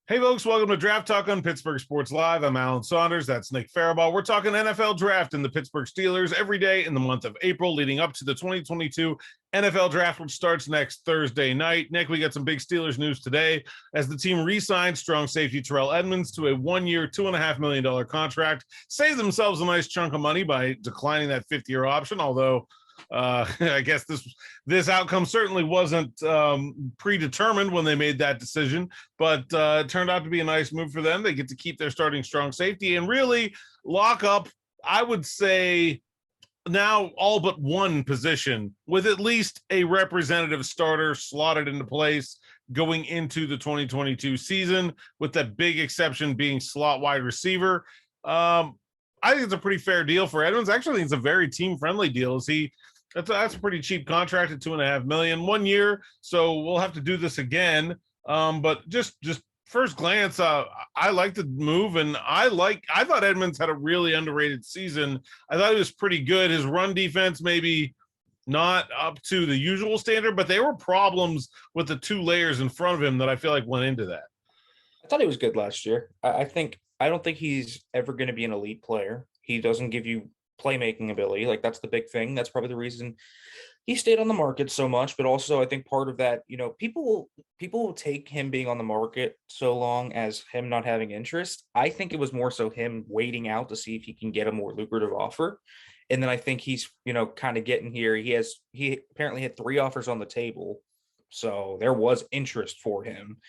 Hey, folks, welcome to Draft Talk on Pittsburgh Sports Live. I'm Alan Saunders. That's Nick Farabaugh. We're talking NFL draft and the Pittsburgh Steelers every day in the month of April leading up to the 2022 NFL draft, which starts next Thursday night. Nick, we got some big Steelers news today as the team re-signed strong safety Terrell Edmunds to a one-year, $2.5 million contract, saved themselves a nice chunk of money by declining that fifth-year option, although I guess this outcome certainly wasn't predetermined when they made that decision, but it turned out to be a nice move for them. They get to keep their starting strong safety and really lock up, I would say, now all but one position with at least a representative starter slotted into place going into the 2022 season, with that big exception being slot wide receiver. I think it's a pretty fair deal for Edmunds. Actually, I think it's a very team-friendly deal. That's a pretty cheap contract at $2.5 million, 1 year. So we'll have to do this again. But just first glance, I like the move, and I thought Edmunds had a really underrated season. I thought he was pretty good. His run defense maybe not up to the usual standard, but there were problems with the two layers in front of him that I feel like went into that. I thought he was good last year. I don't think he's ever going to be an elite player. He doesn't give you playmaking ability. Like, that's the big thing. That's probably the reason he stayed on the market so much. But also, I think part of that, people will take him being on the market so long as him not having interest. I think it was more so him waiting out to see if he can get a more lucrative offer. And then I think he's, kind of getting here. He apparently had 3 offers on the table. So there was interest for him.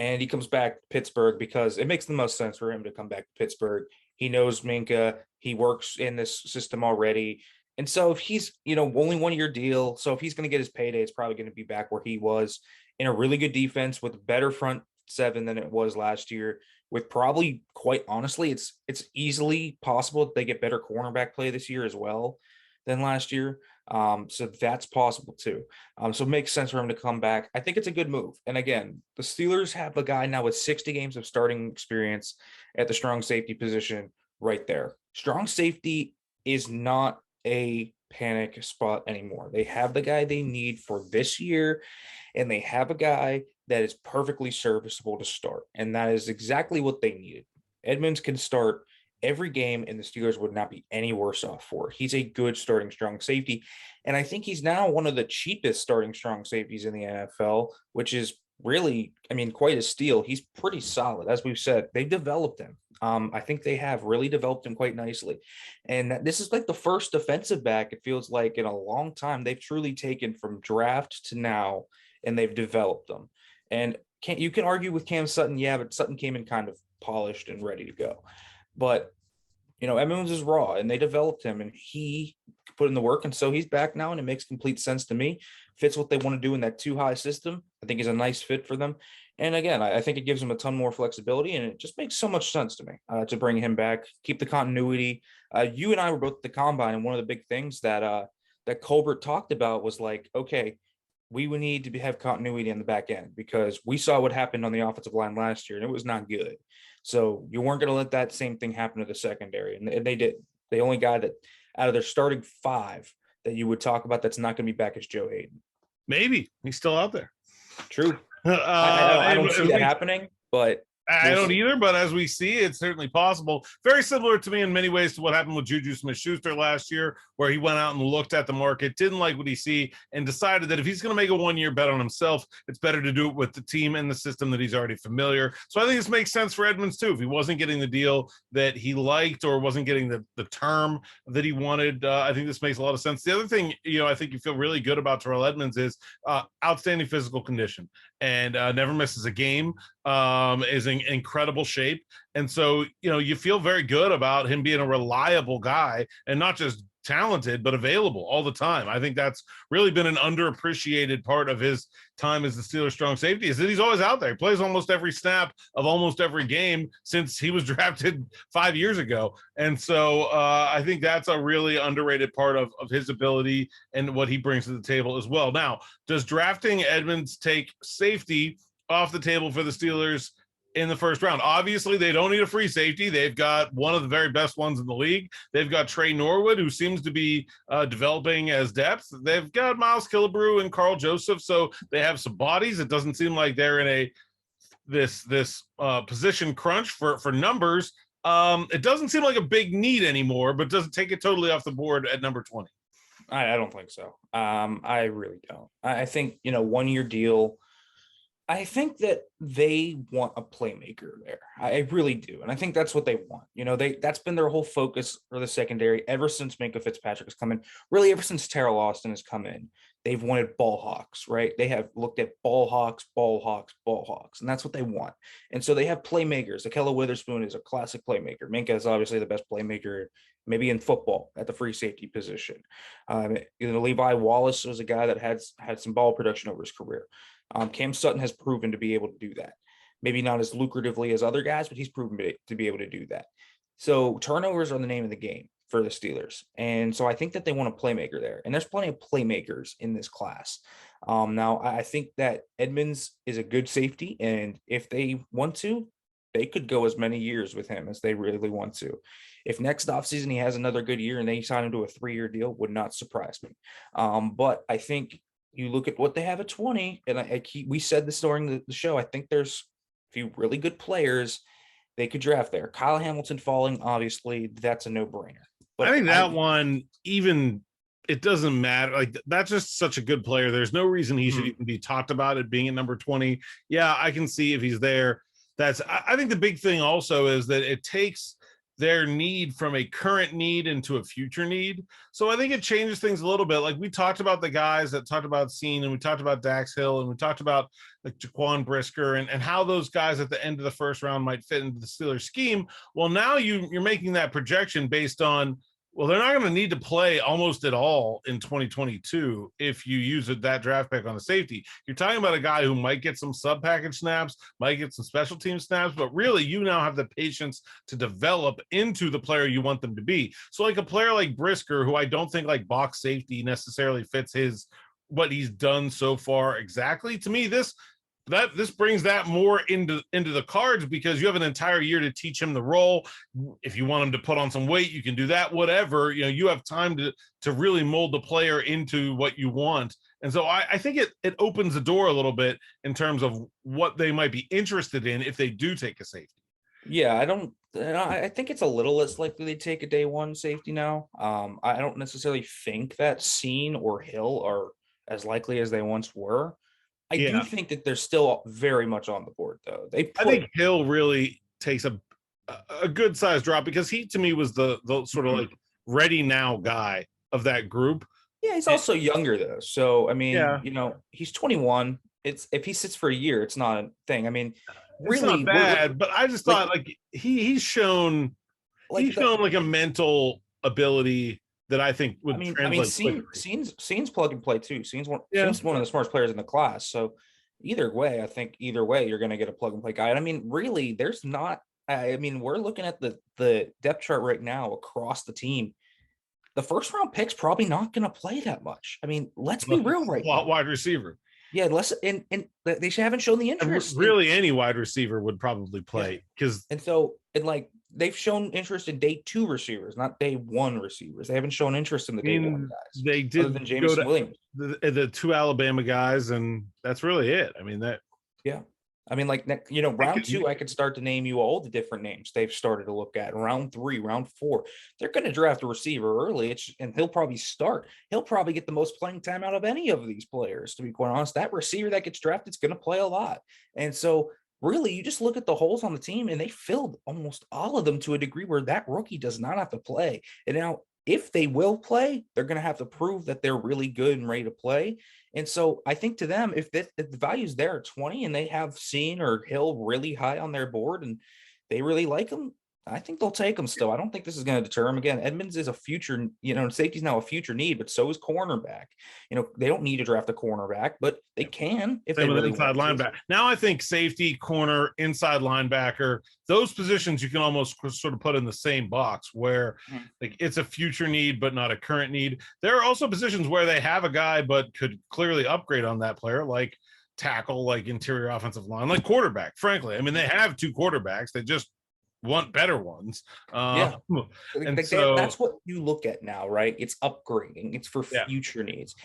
And he comes back to Pittsburgh because it makes the most sense for him to come back to Pittsburgh. He knows Minka. He works in this system already. And so if he's, only 1 year deal, so if he's going to get his payday, it's probably going to be back where he was, in a really good defense with better front seven than it was last year, with probably, quite honestly, it's easily possible that they get better cornerback play this year as well than last year. So that's possible too. So it makes sense for him to come back. I think it's a good move. And again, the Steelers have a guy now with 60 games of starting experience at the strong safety position right there. Strong safety is not a panic spot anymore. They have the guy they need for this year, and they have a guy that is perfectly serviceable to start. And that is exactly what they needed. Edmunds can start every game, and the Steelers would not be any worse off for it. He's a good starting strong safety. And I think he's now one of the cheapest starting strong safeties in the NFL, which is really, quite a steal. He's pretty solid. As we've said, they've developed him. I think they have really developed him quite nicely. And this is like the first defensive back, it feels like, in a long time they've truly taken from draft to now, and they've developed them. And you can argue with Cam Sutton, yeah, but Sutton came in kind of polished and ready to go. But, Edmunds is raw, and they developed him, and he put in the work. And so he's back now, and it makes complete sense to me. Fits what they want to do in that 2-high system. I think he's a nice fit for them. And again, I think it gives them a ton more flexibility, and it just makes so much sense to me to bring him back, keep the continuity. You and I were both at the combine, and one of the big things that Colbert talked about was like, okay, we would need to have continuity on the back end, because we saw what happened on the offensive line last year, and it was not good. So you weren't going to let that same thing happen to the secondary. And they did. The only guy that out of their starting 5 that you would talk about that's not going to be back is Joe Hayden. Maybe he's still out there. True. I don't see that happening, but I don't either, but as we see, it's certainly possible. Very similar to me in many ways to what happened with Juju Smith-Schuster last year, where he went out and looked at the market, didn't like what he see, and decided that if he's going to make a 1 year bet on himself, it's better to do it with the team and the system that he's already familiar. So I think this makes sense for Edmunds too. If he wasn't getting the deal that he liked, or wasn't getting the term that he wanted, I think this makes a lot of sense. The other thing, I think you feel really good about Terrell Edmunds is outstanding physical condition, and never misses a game, is in incredible shape. And so, you feel very good about him being a reliable guy, and not just talented, but available all the time. I think that's really been an underappreciated part of his time as the Steelers strong safety, is that he's always out there. He plays almost every snap of almost every game since he was drafted 5 years ago. And so I think that's a really underrated part of his ability and what he brings to the table as well. Now, does drafting Edmunds take safety off the table for the Steelers in the first round? Obviously, they don't need a free safety. They've got one of the very best ones in the league. They've got Trey Norwood, who seems to be developing as depth. They've got Miles Killebrew and Carl Joseph, so they have some bodies. It doesn't seem like they're in a position crunch for numbers. It doesn't seem like a big need anymore, but doesn't take it totally off the board at number 20. I don't think so. I really don't. I think, 1-year deal. I think that they want a playmaker there. I really do. And I think that's what they want. That's been their whole focus for the secondary ever since Minkah Fitzpatrick has come in, really ever since Terrell Austin has come in. They've wanted ball hawks, right? They have looked at ball hawks, and that's what they want. And so they have playmakers. Ahkello Witherspoon is a classic playmaker. Minkah is obviously the best playmaker, maybe in football at the free safety position. Levi Wallace was a guy that had some ball production over his career. Cam Sutton has proven to be able to do that. Maybe not as lucratively as other guys, but he's proven to be able to do that. So turnovers are the name of the game for the Steelers. And so I think that they want a playmaker there. And there's plenty of playmakers in this class. Now, I think that Edmunds is a good safety. And if they want to, they could go as many years with him as they really want to. If next offseason he has another good year and they sign him to a 3-year deal, would not surprise me. But I think you look at what they have at 20, and we said this during the show. I think there's a few really good players they could draft there. Kyle Hamilton falling, obviously, that's a no-brainer. But I think that one, even it doesn't matter. Like, that's just such a good player. There's no reason he should even be talked about it being at number 20. Yeah, I can see if he's there. I think the big thing also is that it takes their need from a current need into a future need. So I think it changes things a little bit. Like, we talked about the guys that talked about Scene, and we talked about Dax Hill, and we talked about like Jaquan Brisker and how those guys at the end of the first round might fit into the Steelers scheme. Well, now you're making that projection based on, well, they're not going to need to play almost at all in 2022 if you use that draft pick on a safety. You're talking about a guy who might get some sub-package snaps, might get some special team snaps, but really you now have the patience to develop into the player you want them to be. So like a player like Brisker, who I don't think like box safety necessarily fits what he's done so far exactly. To me, this brings that more into the cards, because you have an entire year to teach him the role. If you want him to put on some weight, you can do that, whatever. You have time to really mold the player into what you want. And so I think it opens the door a little bit in terms of what they might be interested in if they do take a safety. Yeah, I think it's a little less likely they take a day one safety now. I don't necessarily think that Scene or Hill are as likely as they once were. I do think that they're still very much on the board, though. I think Hill really takes a good size drop, because he, to me, was the sort of like ready now guy of that group. Yeah, he's also younger though. So I mean, he's 21. If he sits for a year, it's not a thing. I mean, really, it's not bad. But I just thought like he's shown like a mental ability that I think would translate. Scene's plug and play too. Scene's one of the smartest players in the class. So either way, you're going to get a plug and play guy. And I mean, really, there's not. I mean, we're looking at the depth chart right now across the team. The first round pick's probably not going to play that much. I mean, let's be real right now. Wide receiver. Yeah, and they haven't shown the interest. Really, any wide receiver would probably play, because they've shown interest in day 2 receivers, not day 1 receivers. They haven't shown interest in the day 1 guys. They did, other than Jameson Williams, the 2 Alabama guys, and that's really it. I mean that. Yeah. I mean, round 2, I could start to name you all the different names they've started to look at. Round 3, round 4, they're going to draft a receiver early, and he'll probably start. He'll probably get the most playing time out of any of these players, to be quite honest. That receiver that gets drafted is going to play a lot. And so, really, you just look at the holes on the team, and they filled almost all of them to a degree where that rookie does not have to play. And now, if they will play, they're going to have to prove that they're really good and ready to play. And so I think to them, if the value's there at 20 and they have Scene or Hill really high on their board and they really like them, I think they'll take them still. I don't think this is going to deter them. Again, Edmunds is a future, safety's now a future need, but so is cornerback. They don't need to draft a cornerback, but they can if they really inside want linebacker. Now I think safety, corner, inside linebacker, those positions you can almost sort of put in the same box where like it's a future need, but not a current need. There are also positions where they have a guy, but could clearly upgrade on that player, like tackle, like interior offensive line, like quarterback, frankly. I mean, they have 2 quarterbacks. They just want better ones. Yeah. And so That's what you look at now, right? It's upgrading. It's for yeah, future needs.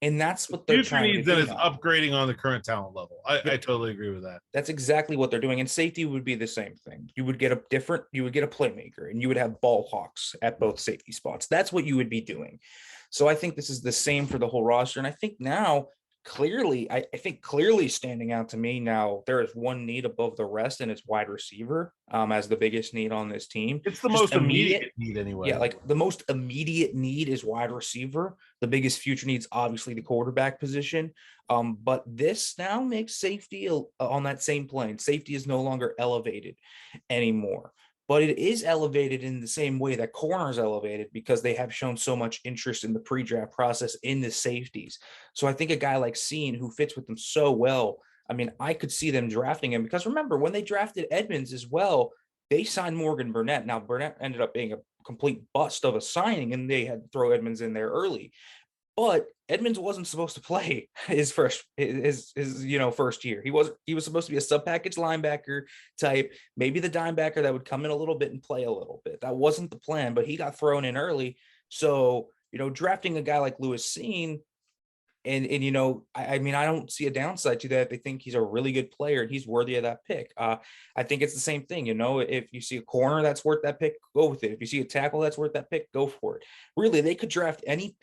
And that's what they're future trying to needs then do is now. upgrading on the current talent level. I Yep. totally agree with that. That's exactly what they're doing. And safety would be the same thing. You would get a playmaker, and you would have ball hawks at both safety spots. That's what you would be doing. So I think this is the same for the whole roster. And I think now I think clearly standing out to me now, there is one need above the rest, and it's wide receiver as the biggest need on this team. It's the Just most immediate need anyway. Yeah, like the most immediate need is wide receiver. The biggest future needs, obviously, the quarterback position. But this now makes safety on that same plane. Safety is no longer elevated anymore, but it is elevated in the same way that corner is elevated because they have shown so much interest in the pre-draft process in the safeties. So I think a guy like Seen, who fits with them so well, I mean, I could see them drafting him because remember when they drafted Edmunds as well, they signed Morgan Burnett. Now Burnett ended up being a complete bust of a signing, and they had to throw Edmunds in there early. But Edmunds wasn't supposed to play his first year. He was supposed to be a sub package linebacker type, maybe the dime backer that would come in a little bit and play a little bit. That wasn't the plan, but he got thrown in early. So, drafting a guy like Lewis Seen, and I mean, I don't see a downside to that. They think he's a really good player and he's worthy of that pick. I think it's the same thing. If you see a corner that's worth that pick, go with it. If you see a tackle that's worth that pick, go for it. Really, they could draft any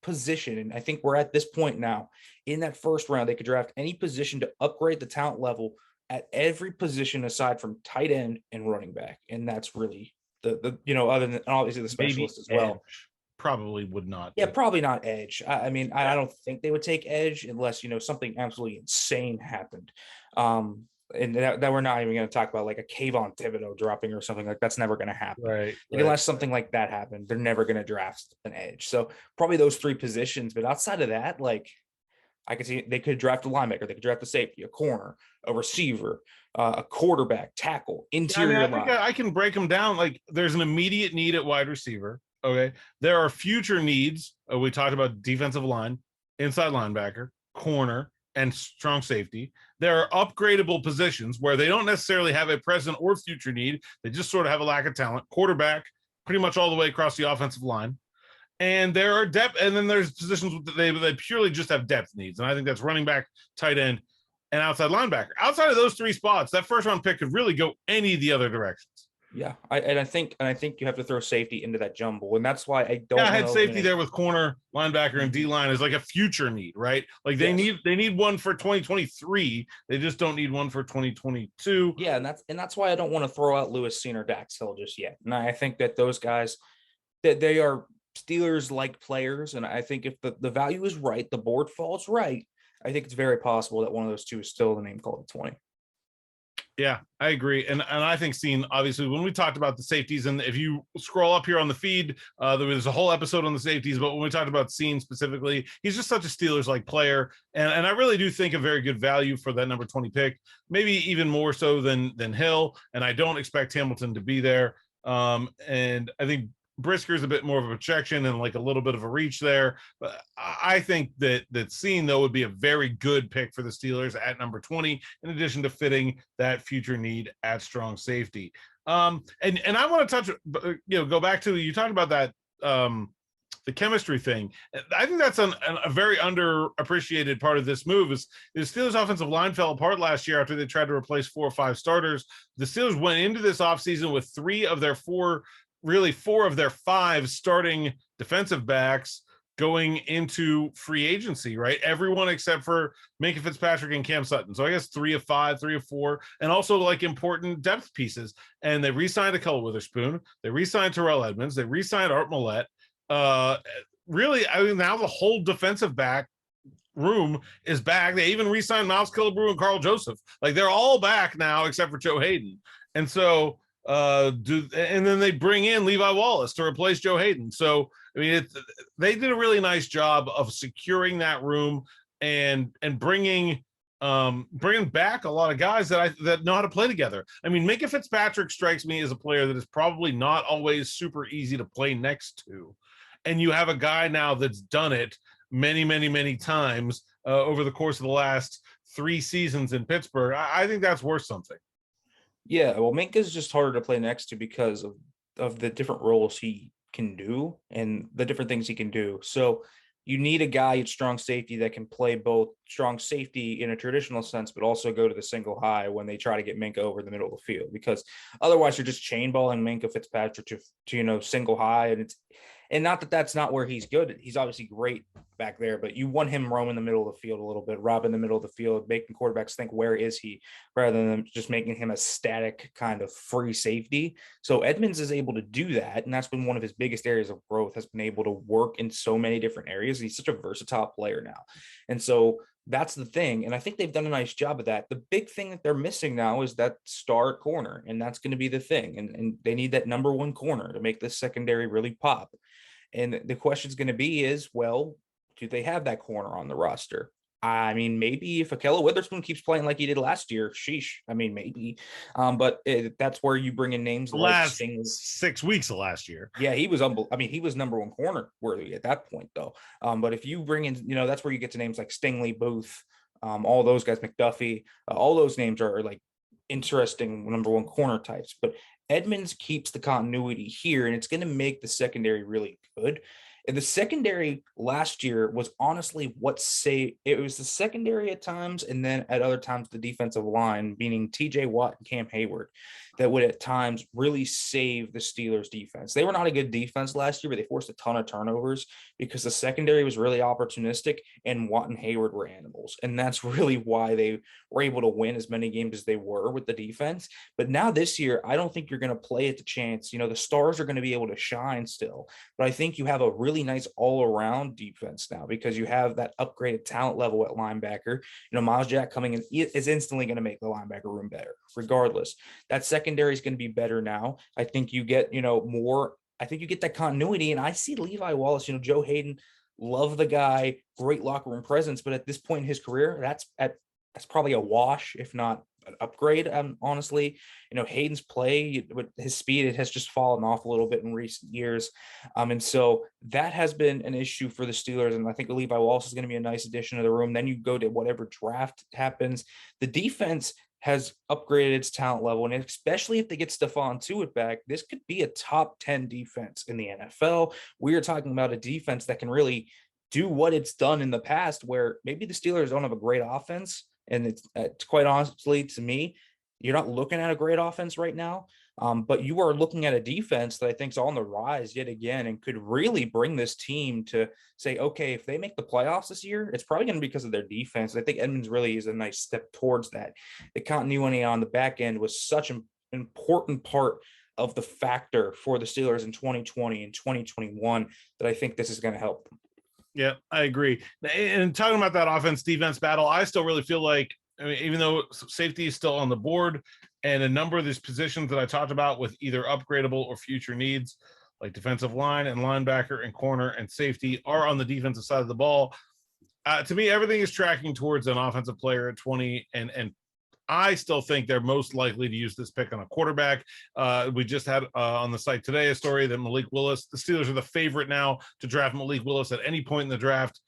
position, and I think we're at this point now in that first round. They could draft any position to upgrade the talent level at every position aside from tight end and running back, and that's really the other than obviously the specialist as well. Probably would not. Yeah, probably not edge. I mean, I don't think they would take edge unless something absolutely insane happened. And that we're not even going to talk about like a Kayvon Thibodeau dropping or something like that's never going to happen. Right. Unless something like that happened, they're never going to draft an edge. So probably those three positions. But outside of that, like I could see they could draft a linebacker, they could draft a safety, a corner, a receiver, a quarterback, tackle, interior line. I can break them down. Like there's an immediate need at wide receiver. Okay. There are future needs. We talked about defensive line, inside linebacker, corner, and strong safety. There are upgradable positions where they don't necessarily have a present or future need. They just sort of have a lack of talent. Quarterback, pretty much all the way across the offensive line. And there are depth, and then there's positions they purely just have depth needs. And I think that's running back, tight end, and outside linebacker. Outside of those three spots, that first round pick could really go any of the other directions. Yeah, I think you have to throw safety into that jumble, and that's why I don't. Yeah, I had safety there with corner, linebacker, and D line is like a future need, right? Like they need one for 2023. They just don't need one for 2022. Yeah, and that's why I don't want to throw out Lewis Seen or Dax Hill just yet. And I think that those guys, that they are Steelers-like players, and I think if the value is right, the board falls right, I think it's very possible that one of those two is still the name called 20. Yeah, I agree. And I think Seen, obviously, when we talked about the safeties, and if you scroll up here on the feed, there was a whole episode on the safeties, but when we talked about Seen specifically, he's just such a Steelers-like player. And I really do think a very good value for that number 20 pick, maybe even more so than Hill. And I don't expect Hamilton to be there. And I think Brisker's a bit more of a projection and like a little bit of a reach there. But I think that Seen, though, would be a very good pick for the Steelers at number 20, in addition to fitting that future need at strong safety. And I want to touch, go back to, you talked about that, the chemistry thing. I think that's a very underappreciated part of this move is the Steelers offensive line fell apart last year after they tried to replace 4 or 5 starters. The Steelers went into this offseason with 4 of their 5 starting defensive backs going into free agency, right? Everyone except for Minkah Fitzpatrick and Cam Sutton. So I guess 3 of 5, 3 of 4, and also like important depth pieces. And they re-signed Ahkello Witherspoon. They re-signed Terrell Edmunds. They re-signed Art Millette. Really, I mean, now the whole defensive back room is back. They even re-signed Miles Killebrew and Carl Joseph. Like they're all back now except for Joe Hayden. And so and then they bring in Levi Wallace to replace Joe Hayden. So I mean, they did a really nice job of securing that room and bringing back a lot of guys that know how to play together. I mean, Minkah Fitzpatrick strikes me as a player that is probably not always super easy to play next to, and you have a guy now that's done it many, many, many times over the course of the last 3 seasons in Pittsburgh. I think that's worth something. Yeah, well, Minka's just harder to play next to because of the different roles he can do and the different things he can do. So you need a guy at strong safety that can play both strong safety in a traditional sense, but also go to the single high when they try to get Minka over the middle of the field. Because otherwise, you're just chain balling Minka Fitzpatrick to single high, and not that that's not where he's good. He's obviously great back there, but you want him roaming the middle of the field a little bit, robbing the middle of the field, making quarterbacks think, where is he, rather than just making him a static kind of free safety. So Edmunds is able to do that, and that's been one of his biggest areas of growth, has been able to work in so many different areas. He's such a versatile player now. And so that's the thing. And I think they've done a nice job of that. The big thing that they're missing now is that star corner, and that's going to be the thing. And they need that number one corner to make this secondary really pop. And the question is going to be is, well, do they have that corner on the roster? I mean, maybe if Akella Witherspoon keeps playing like he did last year, sheesh. I mean, maybe. But that's where you bring in names The like last Sting. 6 weeks of last year. Yeah, he was I mean, he was number one corner worthy at that point, though. But if you bring in, that's where you get to names like Stingley, Booth, all those guys, McDuffie, all those names are like interesting number one corner types. But Edmunds keeps the continuity here, and it's going to make the secondary really good. And the secondary last year was honestly it was the secondary at times, and then at other times the defensive line, meaning TJ Watt and Cam Hayward, that would at times really save the Steelers defense. They were not a good defense last year, but they forced a ton of turnovers because the secondary was really opportunistic, and Watt and Hayward were animals. And that's really why they were able to win as many games as they were with the defense. But now this year, I don't think you're going to play at the chance. The stars are going to be able to shine still, but I think you have a really nice all-around defense now because you have that upgraded talent level at linebacker. Miles Jack coming in is instantly going to make the linebacker room better, regardless. That secondary is going to be better now. I think you get, more. I think you get that continuity, and I see Levi Wallace. Joe Hayden, love the guy, great locker room presence, but at this point in his career, that's probably a wash, if not an upgrade. Honestly, Hayden's play with his speed, it has just fallen off a little bit in recent years, and so that has been an issue for the Steelers. And I think Levi Wallace is going to be a nice addition to the room. Then you go to whatever draft happens. The defense has upgraded its talent level, and especially if they get Stephon Tuitt back, this could be a top 10 defense in the NFL. We are talking about a defense that can really do what it's done in the past, where maybe the Steelers don't have a great offense. And it's quite honestly, to me, you're not looking at a great offense right now, but you are looking at a defense that I think is on the rise yet again and could really bring this team to say, okay, if they make the playoffs this year, it's probably going to be because of their defense. I think Edmunds really is a nice step towards that. The continuity on the back end was such an important part of the factor for the Steelers in 2020 and 2021 that I think this is going to help them. Yeah, I agree. And talking about that offense defense battle, I still really feel like, even though safety is still on the board and a number of these positions that I talked about with either upgradable or future needs, like defensive line and linebacker and corner and safety, are on the defensive side of the ball. To me, everything is tracking towards an offensive player at 20, and I still think they're most likely to use this pick on a quarterback. We just had on the site today a story that Malik Willis, the Steelers are the favorite now to draft Malik Willis at any point in the draft.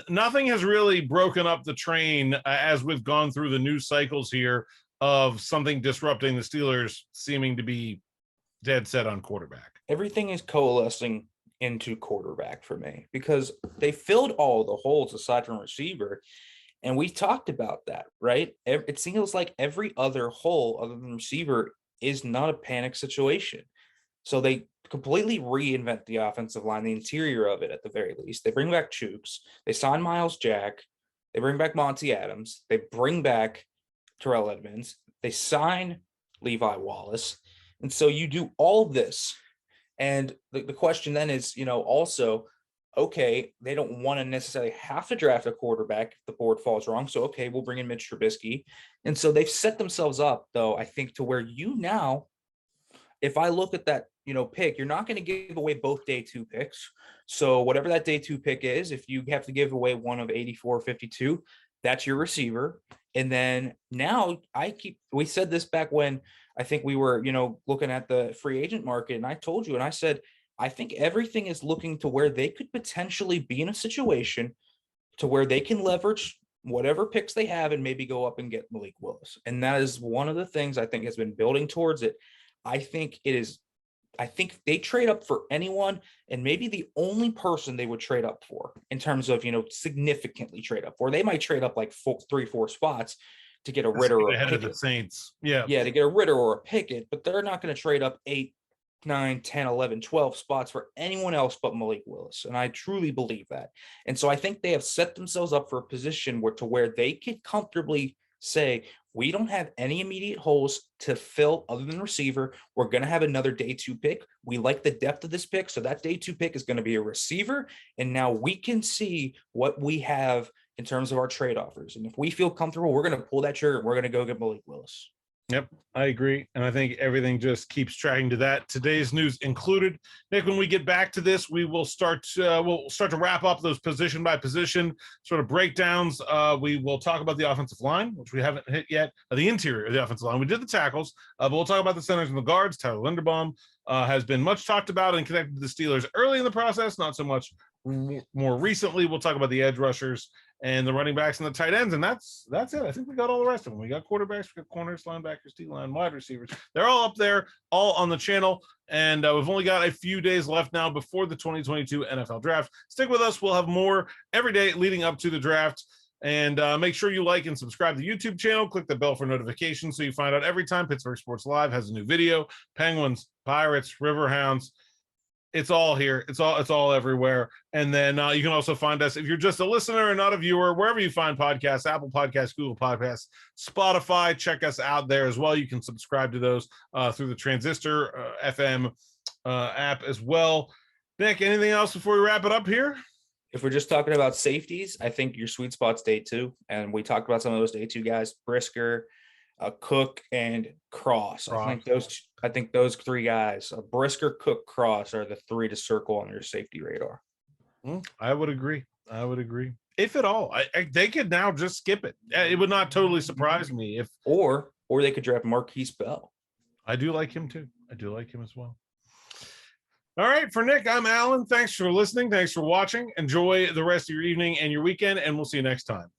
Nothing has really broken up the train as we've gone through the news cycles here of something disrupting the Steelers seeming to be dead set on quarterback. Everything is coalescing into quarterback for me because they filled all the holes aside from receiver. And we talked about that, right? It seems like every other hole other than receiver is not a panic situation. So they completely reinvent the offensive line, the interior of it at the very least. They bring back Chooks. They sign Miles Jack. They bring back Monty Adams. They bring back Terrell Edmunds. They sign Levi Wallace. And so you do all this. And the question then is, also, okay, they don't want to necessarily have to draft a quarterback if the board falls wrong. So, okay, we'll bring in Mitch Trubisky. And so they've set themselves up, though, I think, to where now, if I look at that, pick, you're not going to give away both day 2 picks. So whatever that day 2 pick is, if you have to give away one of 84, 52, that's your receiver. And then now we said this back when I think we were, looking at the free agent market. And I told you, and I said, I think everything is looking to where they could potentially be in a situation to where they can leverage whatever picks they have and maybe go up and get Malik Willis. And that is one of the things I think has been building towards it. I think they trade up for anyone, and maybe the only person they would trade up for in terms of, significantly trade up for. They might trade up like 3-4 spots to get a Ritter or a ahead of the Pickett. Saints. Yeah, to get a Ritter or a Pickett, but they're not going to trade up 8, 9, 10, 11, 12 spots for anyone else but Malik Willis. And I truly believe that. And so I think they have set themselves up for a position where they could comfortably say, we don't have any immediate holes to fill other than receiver. We're going to have another day 2 pick. We like the depth of this pick. So that day 2 pick is going to be a receiver. And now we can see what we have in terms of our trade offers. And if we feel comfortable, we're going to pull that trigger and we're going to go get Malik Willis. Yep, I agree. And I think everything just keeps tracking to that. Today's news included. Nick, when we get back to this, we'll start to wrap up those position by position sort of breakdowns. We will talk about the offensive line, which we haven't hit yet, the interior of the offensive line. We did the tackles, but we'll talk about the centers and the guards. Tyler Linderbaum has been much talked about and connected to the Steelers early in the process, not so much more recently. We'll talk about the edge rushers and the running backs and the tight ends, and that's it. I think we got all the rest of them. We got quarterbacks, we got corners, linebackers, D-line, wide receivers. They're all up there, all on the channel, and we've only got a few days left now before the 2022 NFL Draft. Stick with us. We'll have more every day leading up to the draft, and make sure you like and subscribe to the YouTube channel. Click the bell for notifications so you find out every time Pittsburgh Sports Live has a new video. Penguins, Pirates, Riverhounds. It's all here. It's all everywhere. And then you can also find us if you're just a listener and not a viewer, wherever you find podcasts, Apple Podcasts, Google Podcasts, Spotify. Check us out there as well. You can subscribe to those through the Transistor FM app as well. Nick, anything else before we wrap it up here? If we're just talking about safeties, I think your sweet spot's day 2. And we talked about some of those day 2 guys, Brisker, Cook, and Cross. I think those 3 guys, Brisker, Cook, Cross, are the 3 to circle on your safety radar. I would agree. If at all, they could now just skip it. It would not totally surprise me if, or they could draft Marquise Bell. I do like him too. I do like him as well. All right, for Nick, I'm Alan. Thanks for listening. Thanks for watching. Enjoy the rest of your evening and your weekend, and we'll see you next time.